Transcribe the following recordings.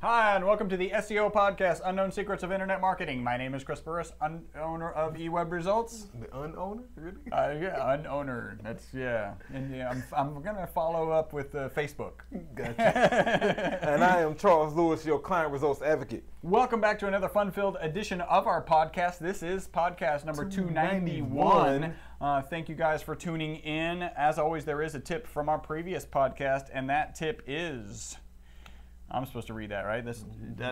Hi, and welcome to the SEO podcast, Unknown Secrets of Internet Marketing. My name is Chris Burris, owner of eWeb Results. The unowner, really? Yeah, unowner. That's, yeah. And yeah, I'm going to follow up with Facebook. Gotcha. And I am Charles Lewis, your client results advocate. Welcome back to another fun-filled edition of our podcast. This is podcast number 291. Thank you guys for tuning in. As always, there is a tip from our previous podcast, and that tip is... I'm supposed to read that, right?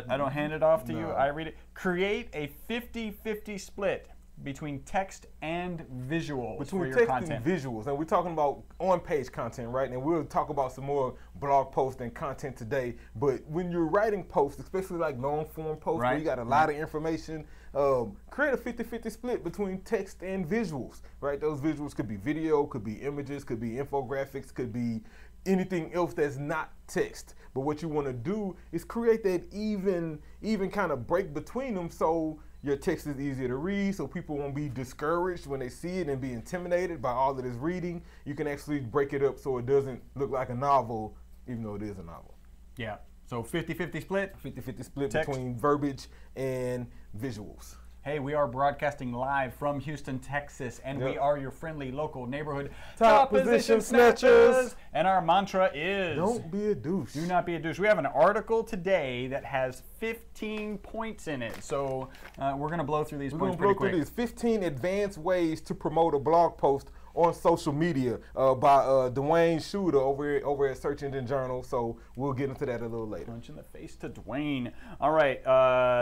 I don't hand it off to you. I read it. Create a 50-50 split between text and visuals for your content. Between text and visuals. And we're talking about on-page content, right? And we'll talk about some more blog posts and content today. But when you're writing posts, especially like long-form posts where you got a lot of information, create a 50-50 split between text and visuals, right? Those visuals could be video, could be images, could be infographics, could be anything else that's not text. But what you want to do is create that even kind of break between them so your text is easier to read, so people won't be discouraged when they see it and be intimidated by all of this reading. You can actually break it up so it doesn't look like a novel, even though it is a novel. Yeah, so 50-50 split. 50-50 split text between verbiage and visuals. Hey, we are broadcasting live from Houston, Texas, and we are your friendly local neighborhood top position snatchers. And our mantra is... Don't be a douche. Do not be a douche. We have an article today that has 15 points in it, so we're going to blow through these points pretty quick. We're going to blow through these 15 advanced ways to promote a blog post on social media by Dwayne Shooter over at Search Engine Journal. So we'll get into that a little later. Punch in the face to Dwayne. All right,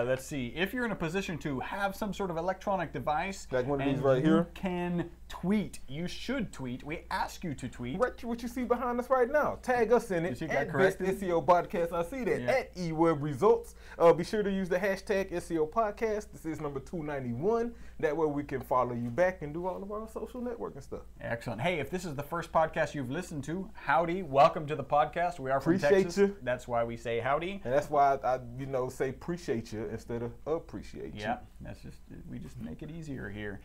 let's see. If you're in a position to have some sort of electronic device, like one of these right here, you can tweet. You should tweet. We ask you to tweet. Right, what you see behind us right now. Tag us in it at Best SEO Podcast. I see that at eWeb Results. Be sure to use the hashtag SEO Podcast. This is number 291. That way we can follow you back and do all of our social networking stuff. Excellent. Hey, if this is the first podcast you've listened to, howdy, welcome to the podcast. We are from Texas. You. That's why we say howdy. And that's why I say appreciate you instead of appreciate you. Yeah, we just make it easier here.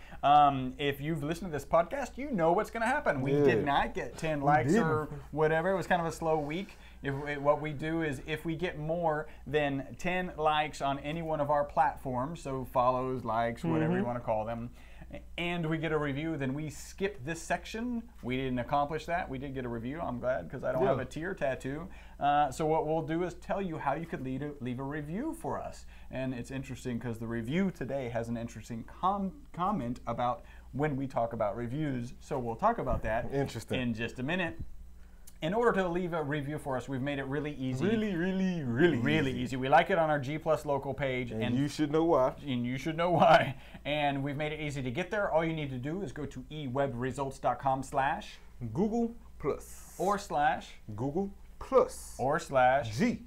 If you've listened to this podcast, you know what's going to happen. We did not get 10 likes or whatever. It was kind of a slow week. What we do is if we get more than 10 likes on any one of our platforms, so follows, likes, whatever you want to call them, and we get a review, then we skip this section. We didn't accomplish that. We did get a review. I'm glad because I don't have a tear tattoo. So what we'll do is tell you how you could leave a review for us. And it's interesting because the review today has an interesting comment about when we talk about reviews. So we'll talk about that in just a minute. In order to leave a review for us, we've made it really easy. Really easy. We like it on our G+ local page. And you should know why. And you should know why. And we've made it easy to get there. All you need to do is go to ewebresults.com/Google+ or /Google+ or /G+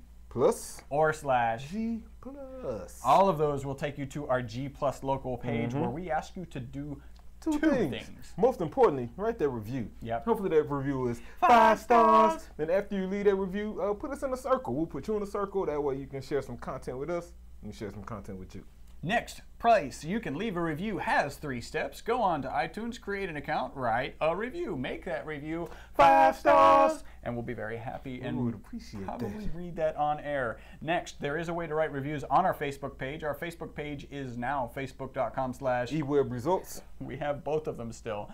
or /G+. All of those will take you to our G+ local page where we ask you to do two things. Most importantly, write that review. Yep. Hopefully that review is 5 stars. Then after you leave that review, put us in a circle. We'll put you in a circle. That way you can share some content with us and share some content with you. Next place you can leave a review has 3 steps. Go on to iTunes, create an account, write a review. Make that review 5 stars, and we'll be very happy and would appreciate probably read that on air. Next, there is a way to write reviews on our Facebook page. Our Facebook page is now facebook.com/eWebResults. We have both of them still.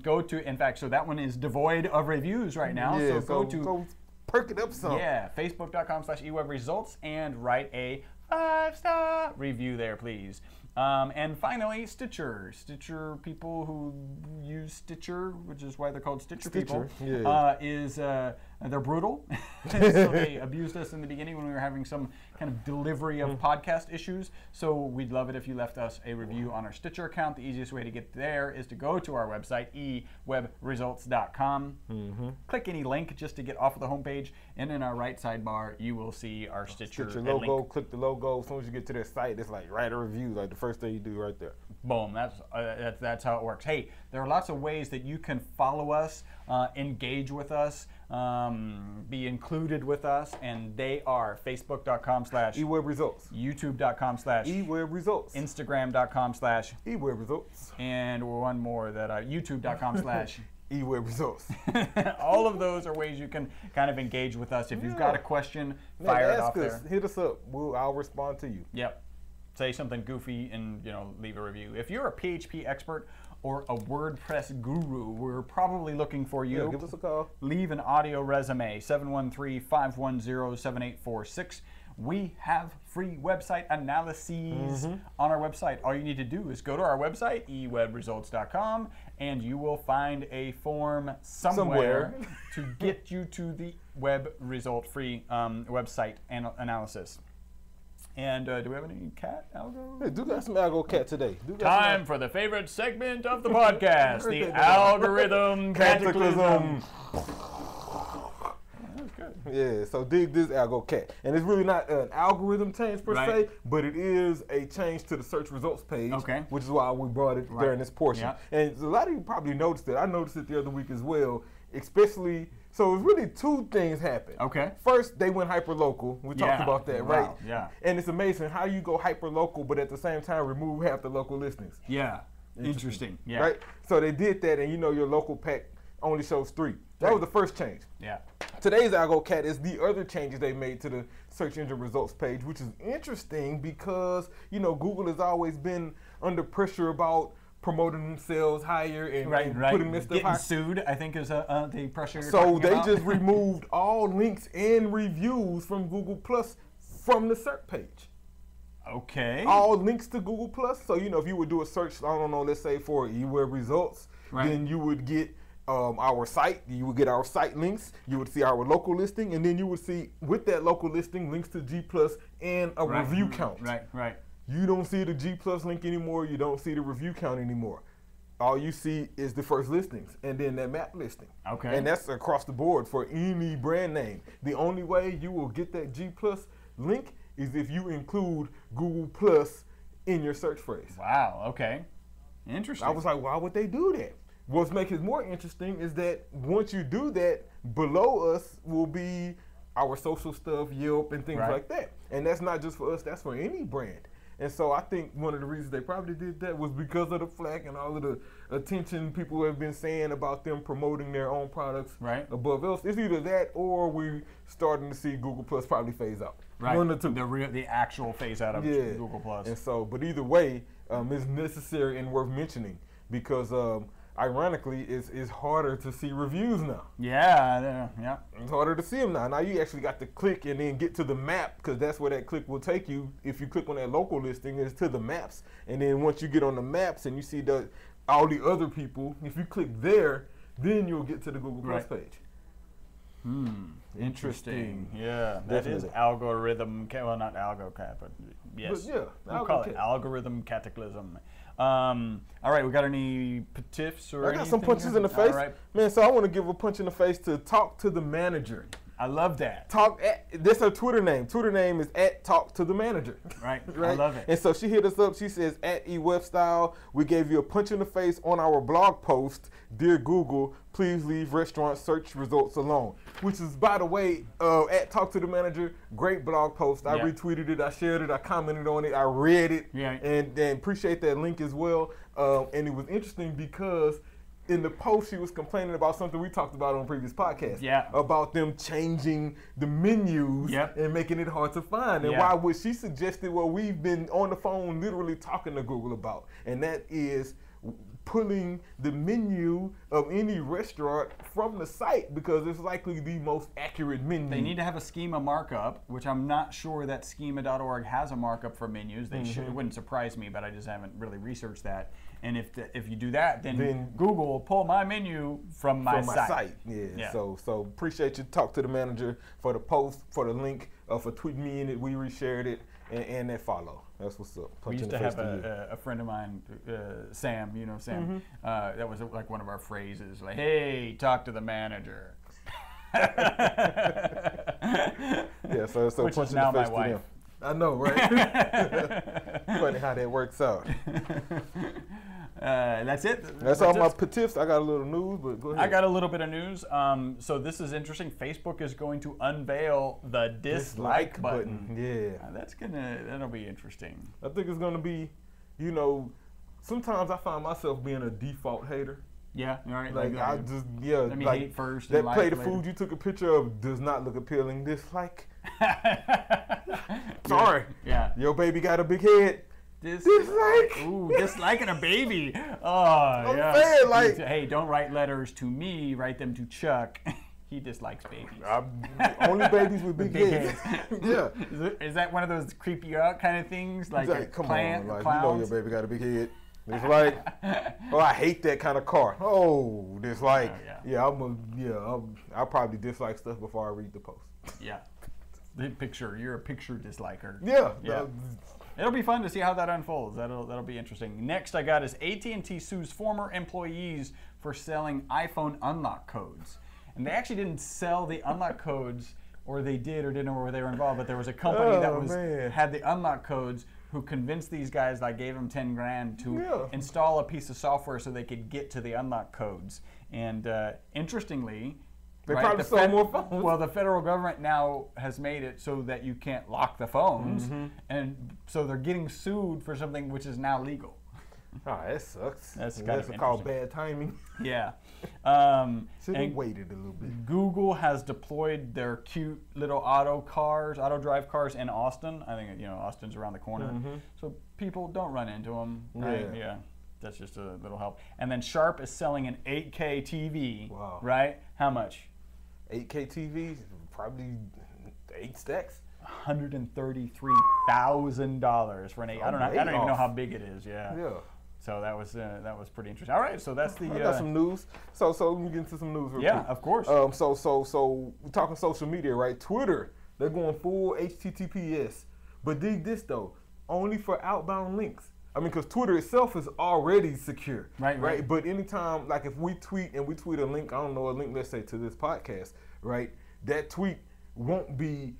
Go to, in fact, so that one is devoid of reviews right now. Yeah, so go perk it up some. Yeah, facebook.com/eWebResults and write a 5-star review there, please. And finally, Stitcher. Stitcher people who use Stitcher, which is why they're called Stitcher people, they're brutal. So they abused us in the beginning when we were having some kind of delivery of podcast issues. So we'd love it if you left us a review on our Stitcher account. The easiest way to get there is to go to our website, ewebresults.com. Click any link just to get off of the homepage, and in our right sidebar, you will see our Stitcher logo. Link. Click the logo. As soon as you get to that site, it's like write a review, like the first thing you do right there. Boom. That's how it works. Hey, there are lots of ways that you can follow us, engage with us, be included with us, and they are facebook.com/eWebResults, youtube.com/eWebResults, instagram.com/eWebResults, and one more that youtube.com/ eWeb results. All of those are ways you can kind of engage with us. If you've got a question, fire it off there. Hit us up. I'll respond to you. Yep. Say something goofy and leave a review. If you're a PHP expert or a WordPress guru, we're probably looking for you. Yeah, give us a call. Leave an audio resume, 713-510-7846. We have free website analyses on our website. All you need to do is go to our website, ewebresults.com, and you will find a form somewhere to get you to the web result free website analysis. And do we have any cat algo? Hey, do got some algo cat today. Time for the favorite segment of the podcast, the Algorithm Cataclysm. That was good. Yeah, so dig this algo cat. And it's really not an algorithm change per se, but it is a change to the search results page, which is why we brought it during this portion. Yeah. And a lot of you probably noticed it. I noticed it the other week as well, especially. So it's really two things happen. Okay. First, they went hyper-local. We talked about that, right? Yeah. And it's amazing how you go hyper-local, but at the same time remove half the local listings. Yeah. Interesting. Yeah. Right? So they did that, and your local pack only shows 3. That was the first change. Yeah. Today's Algo Cat is the other changes they made to the search engine results page, which is interesting because, Google has always been under pressure about promoting themselves higher and putting this stuff higher. Getting sued, I think, is the pressure you're So they about. just removed all links and reviews from Google Plus from the search page. Okay. All links to Google Plus. So, if you would do a search, I don't know, let's say for eWeb results, then you would get our site. You would get our site links. You would see our local listing, and then you would see with that local listing links to G Plus and a review count. Right. You don't see the G Plus link anymore. You don't see the review count anymore. All you see is the first listings and then that map listing. Okay. And that's across the board for any brand name. The only way you will get that G Plus link is if you include Google Plus in your search phrase. Wow. Okay. Interesting. I was like, why would they do that? What makes it more interesting is that once you do that, below us will be our social stuff, Yelp, and things like that. And that's not just for us, that's for any brand. And so I think one of the reasons they probably did that was because of the flack and all of the attention people have been saying about them promoting their own products above else. It's either that or we're starting to see Google Plus probably phase out. Right. One of the two. The actual phase out of Google Plus. And so, but either way, it's necessary and worth mentioning because ironically, it's harder to see reviews now. Yeah. It's harder to see them now. Now you actually got to click and then get to the map because that's where that click will take you. If you click on that local listing, it's to the maps. And then once you get on the maps and you see all the other people, if you click there, then you'll get to the Google Plus page. Interesting. Yeah, that is Algorithm. Well, not Algo Cat, but yes. But we'll call it Algorithm Cataclysm. All right, we got any tips or anything? I got some punches in the face. All right. Man, so I want to give a punch in the face to Talk to the Manager. I love that. That's her Twitter name. Twitter name is @TalkToTheManager. Right. I love it. And so she hit us up. She says, @eWebStyle, we gave you a punch in the face on our blog post. Dear Google, please leave restaurant search results alone. Which is, by the way, @TalkToTheManager, great blog post. I retweeted it. I shared it. I commented on it. I read it. Yeah. And appreciate that link as well. And it was interesting because in the post, she was complaining about something we talked about on a previous podcast. Yeah. About them changing the menus and making it hard to find. And why would she suggested what we've been on the phone literally talking to Google about. And that is pulling the menu of any restaurant from the site because it's likely the most accurate menu. They need to have a schema markup, which I'm not sure that schema.org has a markup for menus. They should. It wouldn't surprise me, but I just haven't really researched that. And if you do that, then Google will pull my menu from my site. Yeah. So appreciate you. Talk to the manager for the post, for the link, for tweeting me in it. We reshared it and that follow. That's what's up. We used to have a friend of mine, Sam. You know Sam. That was like one of our phrases, like, "Hey, talk to the manager." Yeah. So which is now my wife. I know, right? Funny how that works out. That's it. That's all my tips. I got a little news, but go ahead. I got a little bit of news. So this is interesting. Facebook is going to unveil the dislike button. Yeah. That'll be interesting. I think it's gonna be, sometimes I find myself being a default hater. Yeah, all right. Like I just let me like hate first. that And plate of later. food you took a picture of does not look appealing. Dislike. Sorry. Yeah. Your baby got a big head. Dislike. Ooh, disliking a baby. Oh, yeah. Saying, like, hey, don't write letters to me. Write them to Chuck. He dislikes babies. Only babies with big heads. Yeah. Is that one of those creep you out kind of things? Like, come plant, on, like clowns? you know your baby got a big head. It's like, oh, I hate that kind of car. Oh, dislike. Oh, I'll probably dislike stuff before I read the post. Yeah. You're a picture disliker. Yeah. It'll be fun to see how that unfolds. That'll be interesting. Next I got is AT&T sues former employees for selling iPhone unlock codes. And they actually didn't sell the unlock codes, or they did or didn't know where they were involved, but there was a company that had the unlock codes who convinced these guys, like gave them 10 grand to install a piece of software so they could get to the unlock codes. And interestingly, they probably sold more phones. Well, the federal government now has made it so that you can't lock the phones, and so they're getting sued for something which is now legal. Oh, that sucks. That's kind of called bad timing. Yeah. Should have waited a little bit. Google has deployed their cute little auto drive cars in Austin. I think Austin's around the corner, so people don't run into them. Right? Yeah. That's just a little help. And then Sharp is selling an 8K TV. Wow. Right? How much? 8K TV, probably 8 stacks. $133,000 for an 8. I don't even know how big it is. Yeah. So that was pretty interesting. All right, so that's the. I got some news. So let me get into some news real quick. Yeah, of course. So we're talking social media, right? Twitter, they're going full HTTPS, but dig this though, only for outbound links. I mean, because Twitter itself is already secure, right? But anytime, like if we tweet a link, I don't know, a link, let's say to this podcast, right? That tweet won't be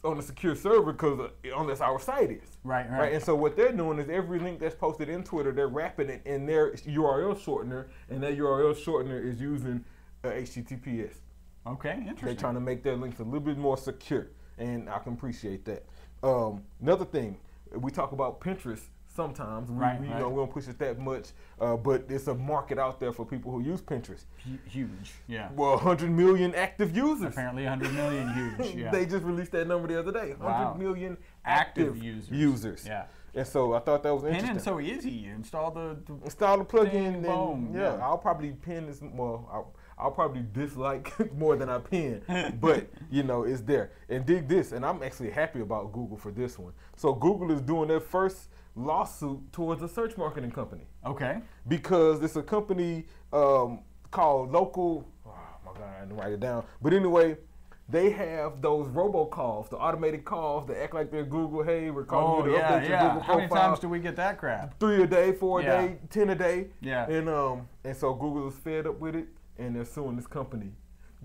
on a secure server because unless our site is. Right. And so what they're doing is every link that's posted in Twitter, they're wrapping it in their URL shortener, and that URL shortener is using HTTPS. Okay, interesting. They're trying to make their links a little bit more secure, and I can appreciate that. Another thing, we talk about Pinterest sometimes. We don't push it that much, but it's a market out there for people who use Pinterest. Huge, yeah. Well, 100 million active users. Apparently 100 million huge, yeah. They just released that number the other day. 100 million active users. Yeah. And so I thought that was interesting. Pinning so easy. You install the plugin. Boom. Yeah, I'll probably pin this. Well, I'll probably dislike more than I pin, but it's there. And dig this, and I'm actually happy about Google for this one. So Google is doing their first lawsuit towards a search marketing company. Okay. Because it's a company called Local. Oh my God, I didn't write it down. But anyway, they have those robocalls, the automated calls that act like they're Google. Hey, we're calling you to update your Google profile. How many times do we get that crap? 3 a day, 4 a day, 10 a day. Yeah. And so Google is fed up with it, and they're suing this company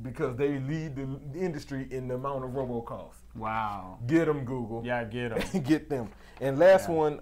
because they lead the industry in the amount of robocalls. Wow. Get them, Google. Yeah, get them. Get them. And last one,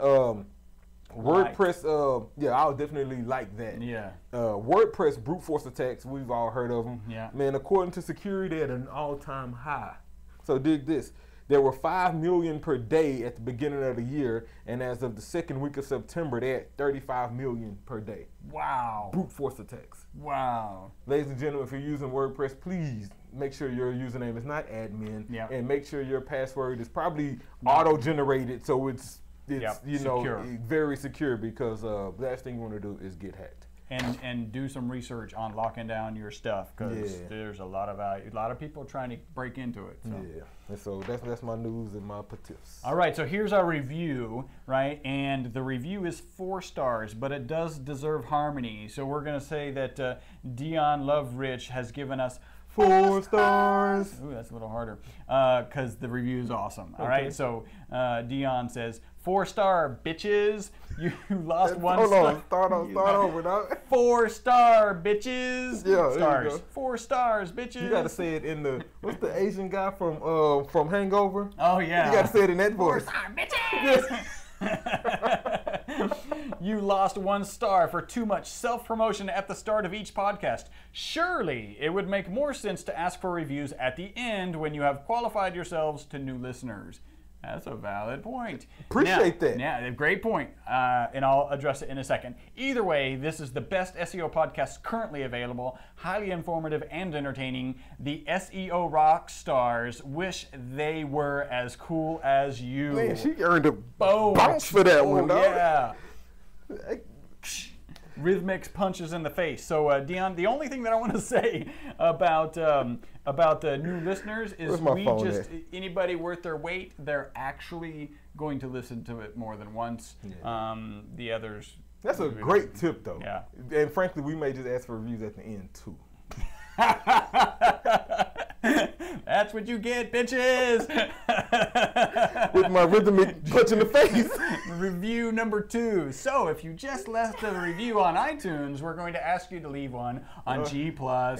WordPress. I'll definitely like that. Yeah. WordPress brute force attacks. We've all heard of them. Yeah. Man, according to security, they're at an all-time high. So dig this. There were 5 million per day at the beginning of the year, and as of the second week of September, they're at 35 million per day. Wow. Brute force attacks. Wow. Ladies and gentlemen, if you're using WordPress, please make sure your username is not admin, and make sure your password is probably auto-generated, so it's secure. Very secure, because last thing you want to do is get hacked. And do some research on locking down your stuff, because there's a lot of value. A lot of people trying to break into it. So. Yeah, and so that's my news and my tips. All right, so here's our review, right? And the review is 4 stars, but it does deserve harmony. So we're gonna say that Dion Loverich has given us 4 stars. Ooh, that's a little harder, because the review is awesome. All right, so Dion says, 4-star bitches. You lost 1 star. Start over now. 4-star bitches. Yeah, stars. 4 stars, bitches. You gotta say it in the what's the Asian guy from Hangover? Oh yeah. You gotta say it in that voice. 4-star bitches. You lost 1 star for too much self-promotion at the start of each podcast. Surely it would make more sense to ask for reviews at the end when you have qualified yourselves to new listeners. That's a valid point. Appreciate that. Yeah, great point. And I'll address it in a second. Either way, this is the best SEO podcast currently available, highly informative and entertaining. The SEO rock stars wish they were as cool as you. Man, she earned a bounce for that one, dog. Yeah. Rhythmic punches in the face. So, Dion, the only thing that I want to say about the new listeners is anybody worth their weight, they're actually going to listen to it more than once. Yeah. The others. That's a great tip, though. Yeah. And frankly, we may just ask for reviews at the end, too. That's what you get, bitches. With my rhythmic punch in the face. Review number 2. So if you just left a review on iTunes, we're going to ask you to leave one on G+ or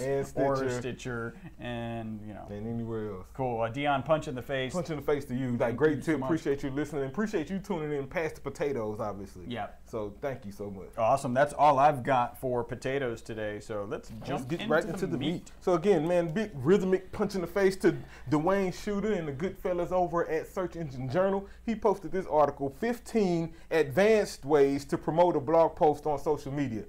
Stitcher, and and anywhere else. Cool. Dion, punch in the face. Punch in the face to you. Like, great tip. Appreciate you listening. Appreciate you tuning in past the potatoes, obviously. Yeah. So thank you so much. Awesome. That's all I've got for potatoes today. So let's get right into the meat. So again, man, big rhythmic punch in the face to Dwayne Shooter and the good fellas over at Search Engine Journal. He posted this article, 15 advanced ways to promote a blog post on social media.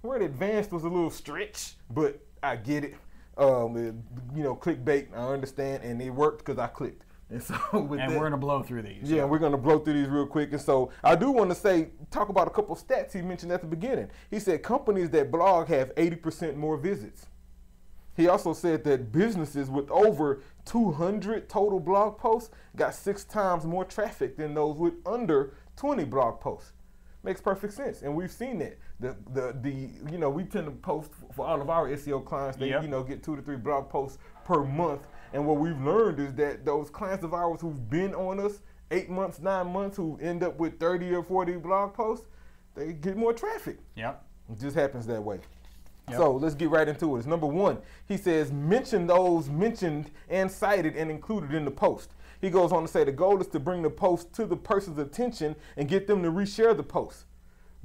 The word advanced was a little stretch, but I get it. Clickbait, I understand, and it worked because I clicked. And so we're going to blow through these. Yeah, we're going to blow through these real quick. And so I do want to talk about a couple of stats he mentioned at the beginning. He said companies that blog have 80% more visits. He also said that businesses with over 200 total blog posts got 6 times more traffic than those with under 20 blog posts. Makes perfect sense, and we've seen that. We tend to post for all of our SEO clients. They get 2 to 3 blog posts per month, and what we've learned is that those clients of ours who've been on us 8 months, 9 months, who end up with 30 or 40 blog posts, they get more traffic. Yep, it just happens that way. Yep. So let's get right into it. It's number 1. He says, mention those mentioned and cited and included in the post. He goes on to say the goal is to bring the post to the person's attention and get them to reshare the post.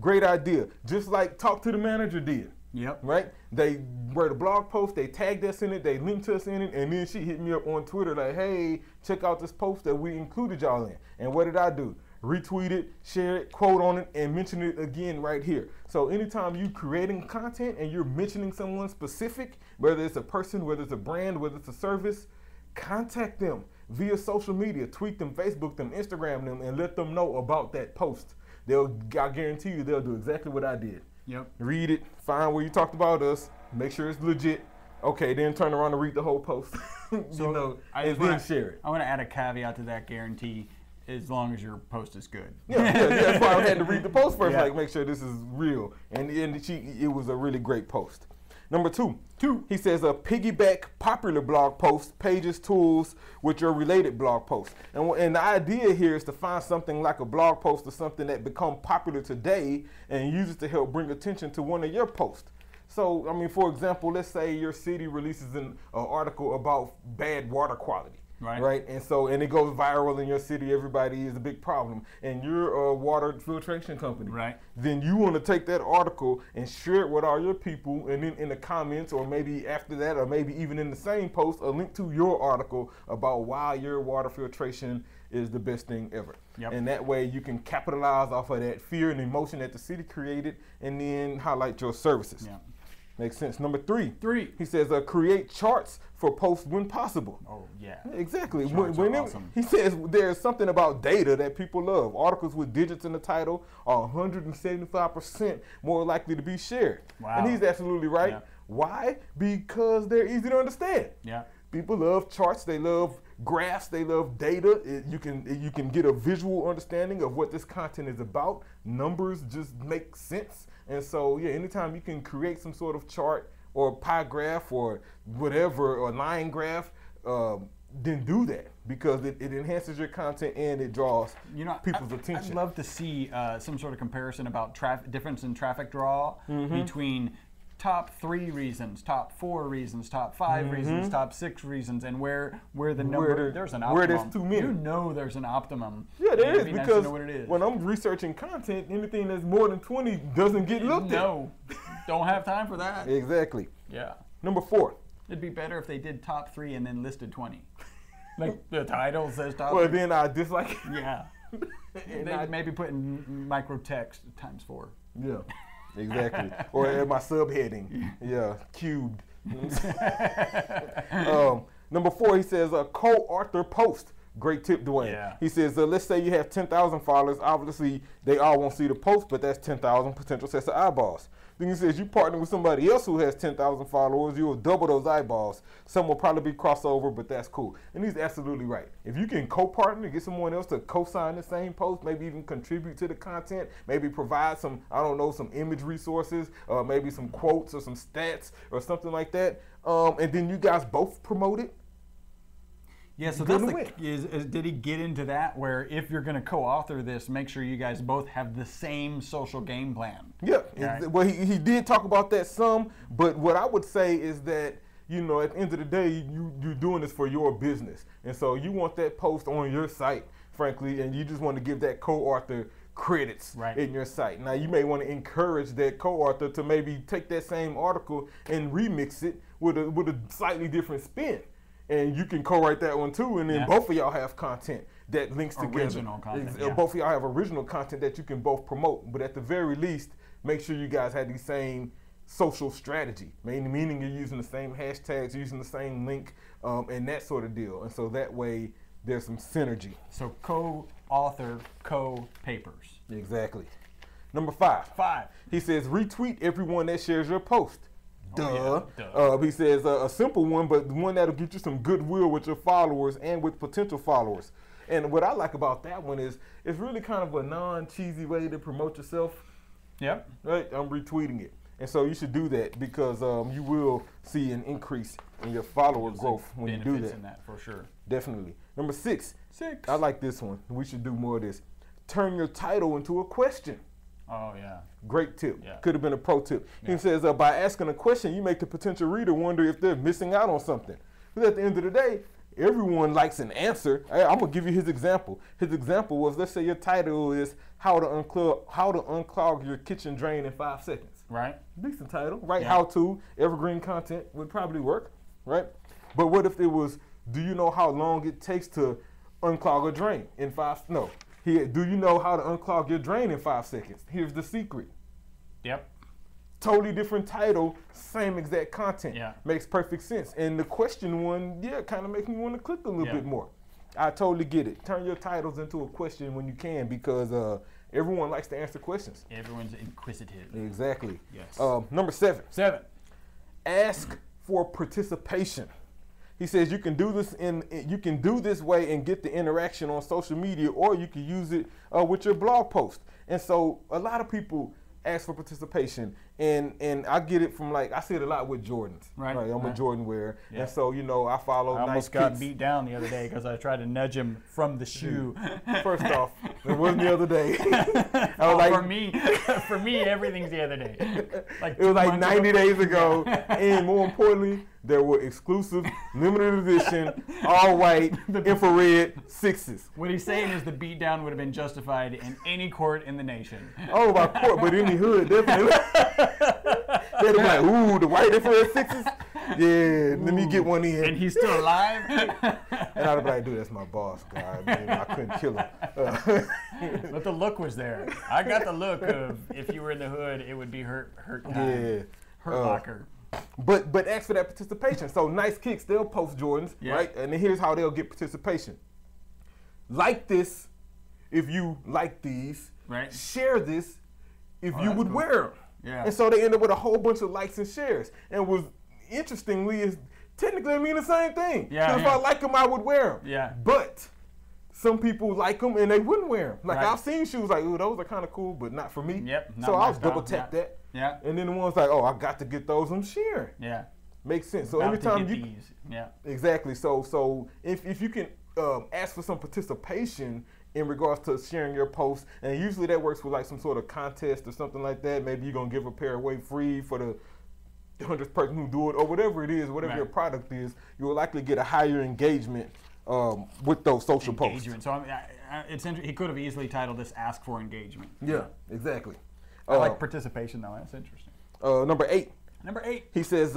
Great idea. Just like Talk to the Manager did. Yep. Right? They wrote a blog post, they tagged us in it, they linked us in it, and then she hit me up on Twitter like, hey, check out this post that we included y'all in. And what did I do? Retweet it, share it, quote on it, and mention it again right here. So anytime you're creating content and you're mentioning someone specific, whether it's a person, whether it's a brand, whether it's a service, contact them via social media, tweet them, Facebook them, Instagram them, and let them know about that post. I guarantee you they'll do exactly what I did. Yep. Read it, find where you talked about us, make sure it's legit. Okay, then turn around and read the whole post. And then share it. I want to add a caveat to that guarantee. As long as your post is good. Yeah, that's why I had to read the post first, make sure this is real. And it was a really great post. Number 2, he says piggyback popular blog posts, pages, tools with your related blog posts. And the idea here is to find something like a blog post or something that become popular today and use it to help bring attention to one of your posts. So, for example, let's say your city releases an article about bad water quality. Right. And it goes viral in your city. Everybody is a big problem. And you're a water filtration company. Right. Then you want to take that article and share it with all your people. And then in the comments, or maybe after that, or maybe even in the same post, a link to your article about why your water filtration is the best thing ever. Yep. And that way you can capitalize off of that fear and emotion that the city created and then highlight your services. Yeah. Makes sense. Number 3. He says create charts for posts when possible. Oh, yeah. Exactly. Awesome. He says there's something about data that people love. Articles with digits in the title are 175% more likely to be shared. Wow. And he's absolutely right. Yeah. Why? Because they're easy to understand. Yeah. People love charts. They love graphs. They love data. You can get a visual understanding of what this content is about. Numbers just make sense. And so, anytime you can create some sort of chart or pie graph or whatever, or line graph, then do that, because it enhances your content and it draws people's attention. I'd love to see some sort of comparison about difference in traffic draw between top 3 reasons, top 4 reasons, top 5 reasons, top 6 reasons, and where the number there's an optimum. Where there's too many. There's an optimum. Yeah, there is, because nice to know what it is. When I'm researching content, anything that's more than 20 doesn't get looked at. No, don't have time for that. Exactly. Yeah. Number 4. It'd be better if they did top 3 and then listed 20. Like the title says topic. Well, then I dislike it. Yeah. Maybe put in micro text ×4. Yeah, exactly. Or at my subheading. Yeah, cubed. Number 4, he says a co-author post. Great tip, Dwayne. Yeah. He says, let's say you have 10,000 followers. Obviously, they all won't see the post, but that's 10,000 potential sets of eyeballs. Then he says you partner with somebody else who has 10,000 followers, you will double those eyeballs. Some will probably be crossover, but that's cool. And he's absolutely right. If you can co-partner, get someone else to co-sign the same post, maybe even contribute to the content, maybe provide some, I don't know, some image resources, maybe some quotes or some stats or something like that, and then you guys both promote it. Yeah, so that's did he get into that where if you're going to co-author this, make sure you guys both have the same social game plan? Yeah, right? Well, he did talk about that some, but what I would say is that, you know, at the end of the day, you're doing this for your business. And so you want that post on your site, frankly, and you just want to give that co-author credits in your site. Now, you may want to encourage that co-author to maybe take that same article and remix it with a slightly different spin. And you can co-write that one too, and then both of y'all have content that links together. Original content, Both of y'all have original content that you can both promote. But at the very least, make sure you guys have the same social strategy, meaning you're using the same hashtags, using the same link, and that sort of deal. And so that way, there's some synergy. So co-author, co-papers. Exactly. Number 5. He says retweet everyone that shares your post. Duh. He says a simple one, but one that'll get you some goodwill with your followers and with potential followers. And what I like about that one is it's really kind of a non-cheesy way to promote yourself. Yep. Right? I'm retweeting it. And so you should do that because you will see an increase in your follower growth when you do that. In that for sure. Definitely. Number 6. I like this one. We should do more of this. Turn your title into a question. Oh, yeah. Great tip. Yeah. Could have been a pro tip. He says, by asking a question, you make the potential reader wonder if they're missing out on something. Because at the end of the day, everyone likes an answer. I'm going to give you his example. His example was, let's say your title is how to unclog your kitchen drain in 5 seconds. Right. Decent title, right? Yeah. How to, evergreen content would probably work, right? But what if it was, do you know how long it takes to unclog a drain in 5? No. Here, do you know how to unclog your drain in 5 seconds? Here's the secret. Yep. Totally different title, same exact content. Yeah. Makes perfect sense. And the question one, kind of makes me want to click a little bit more. I totally get it. Turn your titles into a question when you can because everyone likes to answer questions. Everyone's inquisitive. Exactly. Yes. Number 7. 7. Ask for participation. He says you can do this way and get the interaction on social media, or you can use it with your blog post. And so a lot of people ask for participation, and I get it from I see it a lot with Jordans. Right. I'm a Jordan wearer, and so I follow. I almost got beat down the other day because I tried to nudge him from the shoe. First off, it wasn't the other day. For me, everything's the other day. It was 90 days ago, and more importantly, there were exclusive, limited edition, all white, infrared 6s. What he's saying is the beatdown would have been justified in any court in the nation. Oh, by court, but in the hood, definitely. They'd be like, ooh, the white infrared 6s? Yeah, let me get one in. And he's still alive? And I'd be like, dude, that's my boss, God. Man, I couldn't kill him. But the look was there. I got the look of if you were in the hood, it would be hurt time. Yeah. Hurt Locker. But ask for that participation. So Nice Kicks, they'll post Jordans, right? And then here's how they'll get participation. Like this if you like these. Right. Share this if you would wear them. Yeah. And so they end up with a whole bunch of likes and shares. And was interestingly is technically mean the same thing. Yeah. If I like them, I would wear them. Yeah. But some people like them and they wouldn't wear them. I've seen shoes like, ooh, those are kind of cool, but not for me. Yep. So I'll double tap that. Yeah. And then the ones like, oh, I got to get those, I'm sharing. Yeah. Makes sense. So every time you these. Yeah. Exactly. So if you can ask for some participation in regards to sharing your post, and usually that works with some sort of contest or something like that. Maybe you're gonna give a pair away free for the 100th person who do it, or whatever it is, whatever your product is. You will likely get a higher engagement with those social posts. So it's he could have easily titled this "Ask for Engagement." Yeah, exactly. I like participation though. That's interesting. Number 8. Number 8. He says,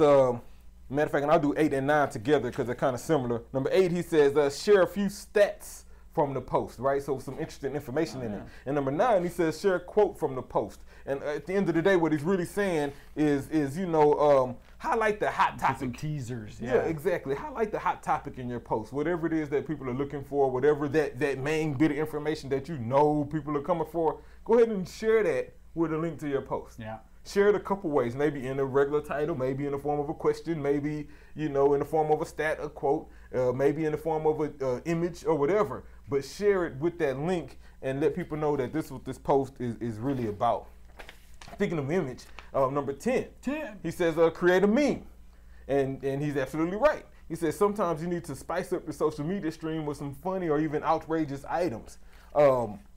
Matter of fact, and I'll do 8 and 9 together because they're kind of similar. Number 8, he says, share a few stats from the post, right? So some interesting information in it. And number 9, he says, share a quote from the post. And at the end of the day, what he's really saying is you know, highlight the hot topic. Some teasers. Yeah, exactly. Highlight the hot topic in your post. Whatever it is that people are looking for, whatever that main bit of information that you know people are coming for, go ahead and share that with a link to your post. Yeah. Share it a couple ways, maybe in a regular title, maybe in the form of a question, maybe, you know, in the form of a stat, a quote, maybe in the form of an image or whatever. But share it with that link and let people know that this is what this post is really about. Speaking of image, number 10, he says create a meme. And he's absolutely right. He says sometimes you need to spice up the social media stream with some funny or even outrageous items.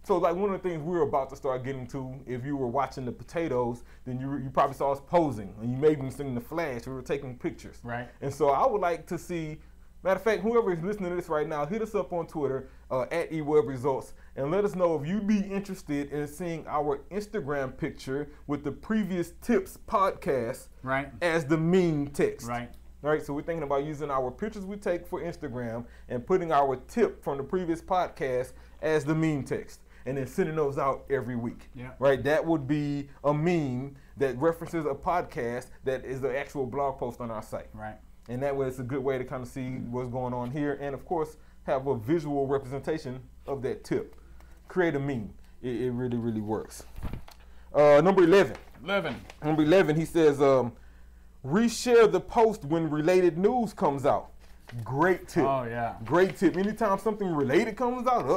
So like one of the things we're about to start getting to, if you were watching the potatoes, then you probably saw us posing, and you may even seen the flash. We were taking pictures. Right. And so I would like to see, matter of fact, whoever is listening to this right now, hit us up on Twitter at eWebResults and let us know if you'd be interested in seeing our Instagram picture with the previous tips podcast as the meme text. Right. All right, so we're thinking about using our pictures we take for Instagram and putting our tip from the previous podcast as the meme text, and then sending those out every week. Yeah. Right, that would be a meme that references a podcast that is the actual blog post on our site. Right. And that way it's a good way to kind of see what's going on here, and of course have a visual representation of that tip. Create a meme. It really, really works. Number 11. Number 11, he says, reshare the post when related news comes out. Great tip. Oh, yeah. Great tip. Anytime something related comes out,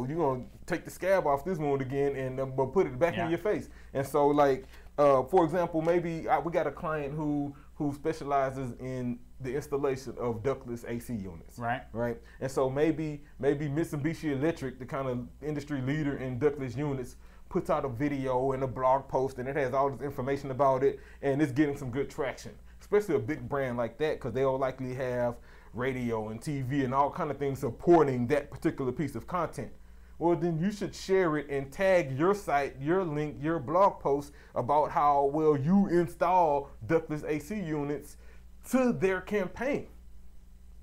you're going to take the scab off this wound again and put it back in your face. And so, like, for example, maybe we got a client who specializes in the installation of ductless AC units. Right. Right. And so maybe Mitsubishi Electric, the kind of industry leader in ductless units, puts out a video and a blog post, and it has all this information about it, and it's getting some good traction, especially a big brand like that, because they'll likely have radio and TV and all kind of things supporting that particular piece of content. Well, then you should share it and tag your site, your link, your blog post about how well you install ductless AC units to their campaign.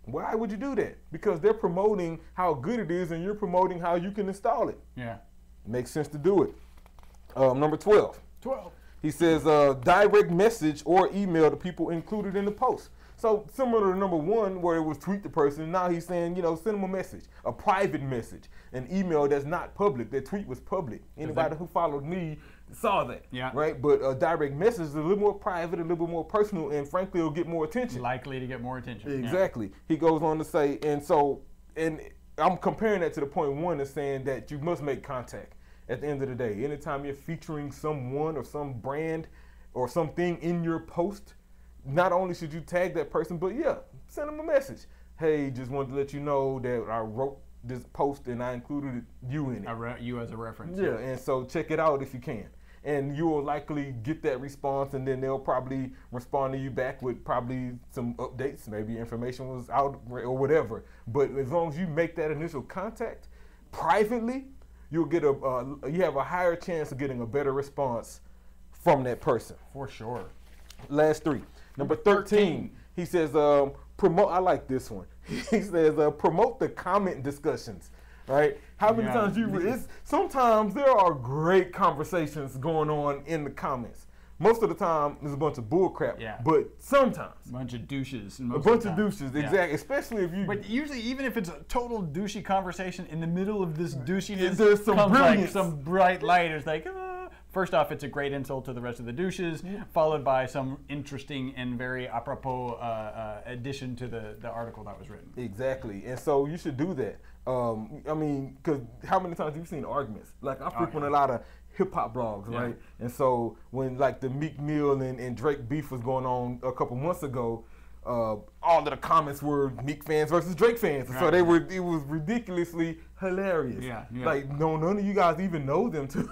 Why would you do that? Because they're promoting how good it is and you're promoting how you can install it. Yeah. Makes sense to do it. Number 12. 12. He says direct message or email to people included in the post. So similar to number 1, where it was tweet the person, now he's saying, you know, send them a message, a private message, an email that's not public. That tweet was public. Anybody who followed me saw that. Yeah. Right? But a direct message is a little more private, a little bit more personal, and frankly, it'll get more attention. Likely to get more attention. Exactly. Yeah. He goes on to say, and I'm comparing that to the point 1 is saying that you must make contact. At the end of the day, anytime you're featuring someone or some brand or something in your post, not only should you tag that person, but send them a message. Hey, just wanted to let you know that I wrote this post and I included you in it. You as a reference. Yeah, and so check it out if you can. And you will likely get that response, and then they'll probably respond to you back with probably some updates. Maybe information was out or whatever. But as long as you make that initial contact privately, you'll get you have a higher chance of getting a better response from that person. For sure. Last 3. Number 13, he says, promote, I like this one. He says, promote the comment discussions, right? How many times sometimes there are great conversations going on in the comments. Most of the time, there's a bunch of bull crap, but sometimes. A bunch of douches. Exactly. Especially if you. But usually, even if it's a total douchey conversation, in the middle of this douchiness, there's some comes brilliance. Like some bright light. It's like, first off, it's a great insult to the rest of the douches, followed by some interesting and very apropos addition to the article that was written. Exactly. And so you should do that. I mean, because how many times have you seen arguments? Like, I frequent a lot of hip-hop blogs, right? And so when like the Meek Mill and Drake beef was going on a couple months ago, all of the comments were Meek fans versus Drake fans. So it was ridiculously hilarious. Like, none of you guys even know them too.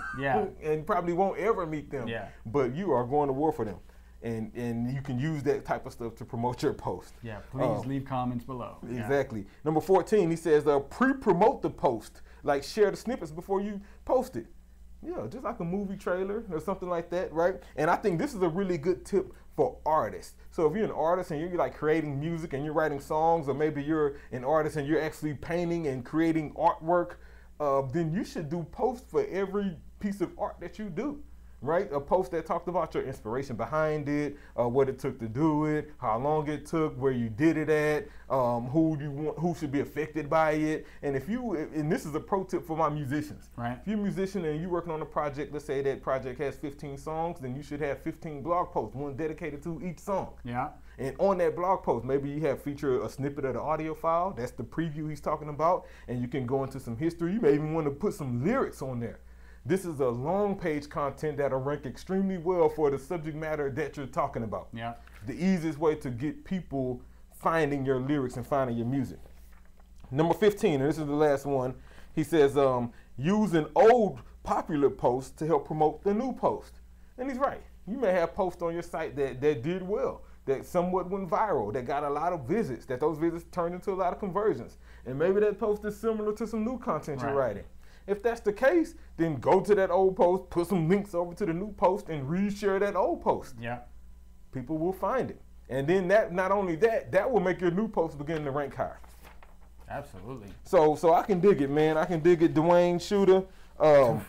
And probably won't ever meet them. But you are going to war for them. And you can use that type of stuff to promote your post. Please leave comments below. Exactly. Number 14, he says pre-promote the post. Like, share the snippets before you post it. Yeah, just like a movie trailer or something like that, right? And I think this is a really good tip for artists. So if you're an artist and you're like creating music and you're writing songs, or maybe you're an artist and you're actually painting and creating artwork, then you should do posts for every piece of art that you do. Right? A post that talked about your inspiration behind it, what it took to do it, how long it took, where you did it at, who should be affected by it. And and this is a pro tip for my musicians. Right. If you're a musician and you're working on a project, let's say that project has 15 songs, then you should have 15 blog posts, one dedicated to each song. Yeah. And on that blog post, maybe you have featured a snippet of the audio file. That's the preview he's talking about. And you can go into some history. You may even want to put some lyrics on there. This is a long page content that'll rank extremely well for the subject matter that you're talking about. Yeah. The easiest way to get people finding your lyrics and finding your music. Number 15, and this is the last one. He says, use an old popular post to help promote the new post. And he's right. You may have posts on your site that did well, that somewhat went viral, that got a lot of visits, that those visits turned into a lot of conversions. And maybe that post is similar to some new content you're writing. If that's the case, then go to that old post, put some links over to the new post, and reshare that old post. Yeah. People will find it. And then not only that will make your new post begin to rank higher. Absolutely. So I can dig it, man. I can dig it. Dwayne Shooter, at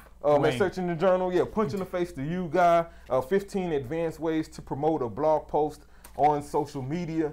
Searching the Journal. Yeah, punch in the face to you, guy. 15 advanced ways to promote a blog post on social media.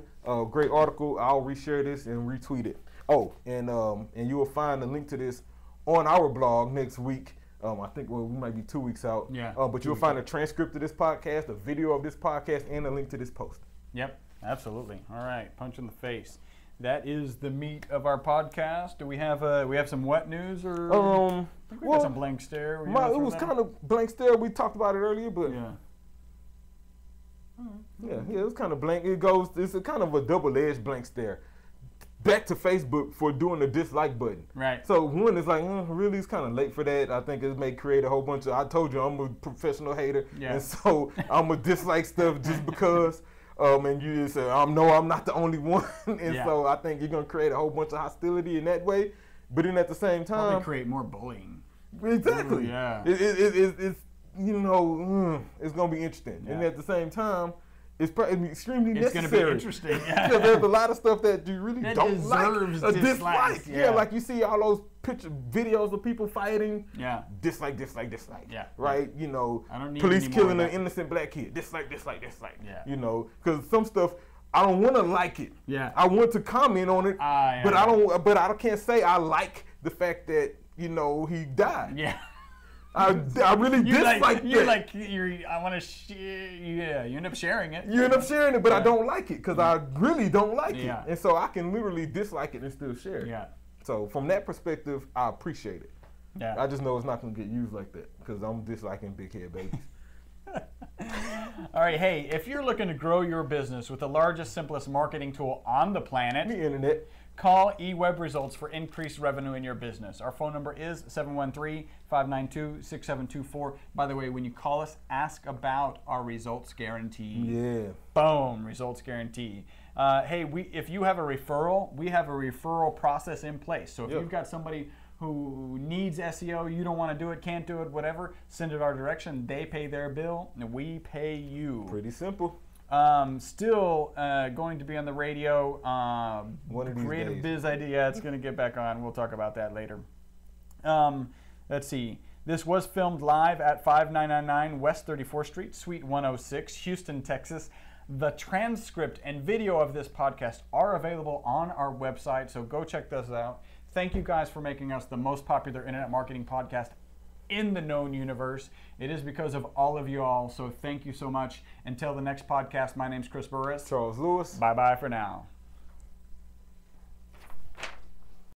Great article. I'll reshare this and retweet it. Oh, and you will find a link to this on our blog next week. I think we might be 2 weeks out. Yeah. But you'll find a transcript of this podcast, a video of this podcast, and a link to this post. Yep, absolutely. All right, punch in the face. That is the meat of our podcast. Do we have some wet news or? I think we got some blank stare. It was kind of blank stare. We talked about it earlier, but yeah, it was kind of blank. It's a kind of a double-edged blank stare. Back to Facebook for doing the dislike button. Right. So one is like, really, it's kind of late for that. I think it may create a whole bunch of, I told you I'm a professional hater. Yeah. And so I'm going to dislike stuff just because. And you just say, I'm not the only one. And so I think you're going to create a whole bunch of hostility in that way. But then at the same time. Probably create more bullying. Exactly. Ooh, yeah. It's it's going to be interesting. Yeah. And at the same time, it's probably extremely necessary. It's going to be interesting. Yeah. Because there's a lot of stuff that you really don't like. A dislike. Yeah, like you see all those videos of people fighting. Yeah. Dislike. Yeah. Right? I don't need police killing an innocent black kid. Dislike. Yeah. Because some stuff, I don't want to like it. Yeah. I want to comment on it. But I can't say I like the fact that, he died. Yeah. I really dislike that. I want to you end up sharing it. You end up sharing it, but I don't like it because I really don't like it. Yeah. And so I can literally dislike it and still share it. Yeah. So from that perspective, I appreciate it. Yeah. I just know it's not going to get used like that because I'm disliking big head babies. All right, hey, if you're looking to grow your business with the largest, simplest marketing tool on the planet, the internet, call eWeb Results for increased revenue in your business. Our phone number is 713-592-6724. By the way, when you call us, ask about our results guarantee. Yeah. Boom, results guarantee. Hey, if you have a referral, we have a referral process in place. So if you've got somebody who needs SEO, you don't want to do it, can't do it, whatever, send it our direction. They pay their bill, and we pay you. Pretty simple. Still going to be on the radio. One of these Creative days. Biz idea. It's going to get back on. We'll talk about that later. Let's see. This was filmed live at 5999 West 34th Street, Suite 106, Houston, Texas. The transcript and video of this podcast are available on our website, so go check those out. Thank you guys for making us the most popular internet marketing podcast in the known universe. It is because of all of you all, so thank you so much. Until the next podcast, my name's Chris Burris. Charles Lewis. Bye-bye for now.